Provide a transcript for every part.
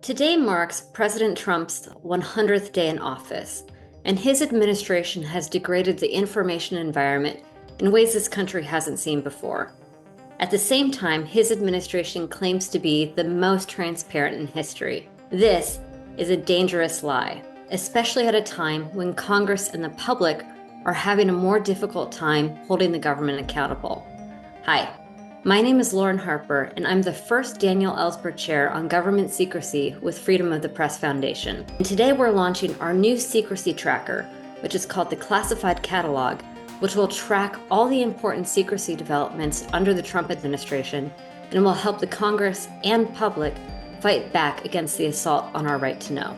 Today marks President Trump's 100th day in office, and his administration has degraded the information environment in ways this country hasn't seen before. At the same time, his administration claims to be the most transparent in history. This is a dangerous lie, especially at a time when Congress and the public are having a more difficult time holding the government accountable. Hi, my name is Lauren Harper, and I'm the first Daniel Ellsberg Chair on Government Secrecy with Freedom of the Press Foundation. And today we're launching our new secrecy tracker, which is called the Classified Catalog, which will track all the important secrecy developments under the Trump administration and will help the Congress and public fight back against the assault on our right to know.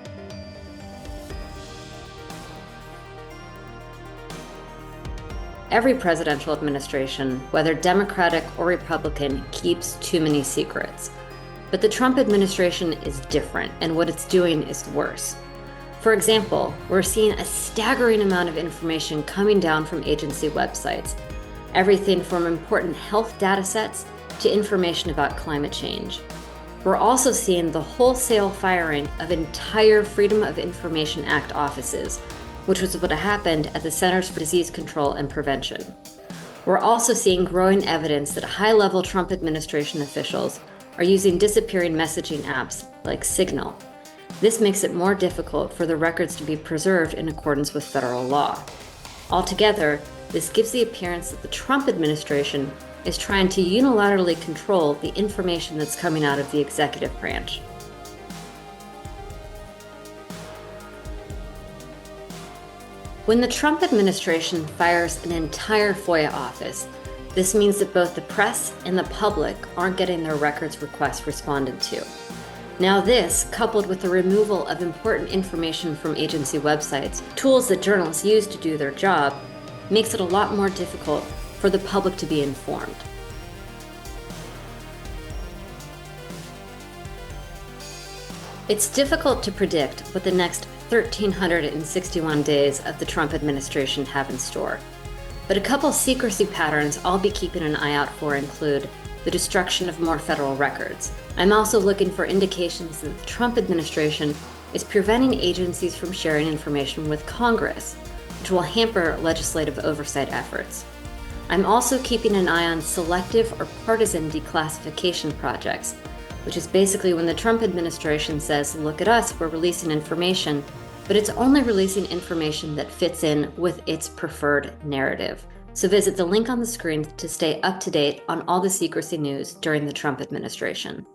Every presidential administration, whether Democratic or Republican, keeps too many secrets. But the Trump administration is different, and what it's doing is worse. For example, we're seeing a staggering amount of information coming down from agency websites, everything from important health data sets to information about climate change. We're also seeing the wholesale firing of entire Freedom of Information Act offices, which was what happened at the Centers for Disease Control and Prevention. We're also seeing growing evidence that high-level Trump administration officials are using disappearing messaging apps like Signal. This makes it more difficult for the records to be preserved in accordance with federal law. Altogether, this gives the appearance that the Trump administration is trying to unilaterally control the information that's coming out of the executive branch. When the Trump administration fires an entire FOIA office, this means that both the press and the public aren't getting their records requests responded to. Now this, coupled with the removal of important information from agency websites, tools that journalists use to do their job, makes it a lot more difficult for the public to be informed. It's difficult to predict what the next 1,361 days of the Trump administration have in store. But a couple secrecy patterns I'll be keeping an eye out for include the destruction of more federal records. I'm also looking for indications that the Trump administration is preventing agencies from sharing information with Congress, which will hamper legislative oversight efforts. I'm also keeping an eye on selective or partisan declassification projects, which is basically when the Trump administration says, look at us, we're releasing information, but it's only releasing information that fits in with its preferred narrative. So visit the link on the screen to stay up to date on all the secrecy news during the Trump administration.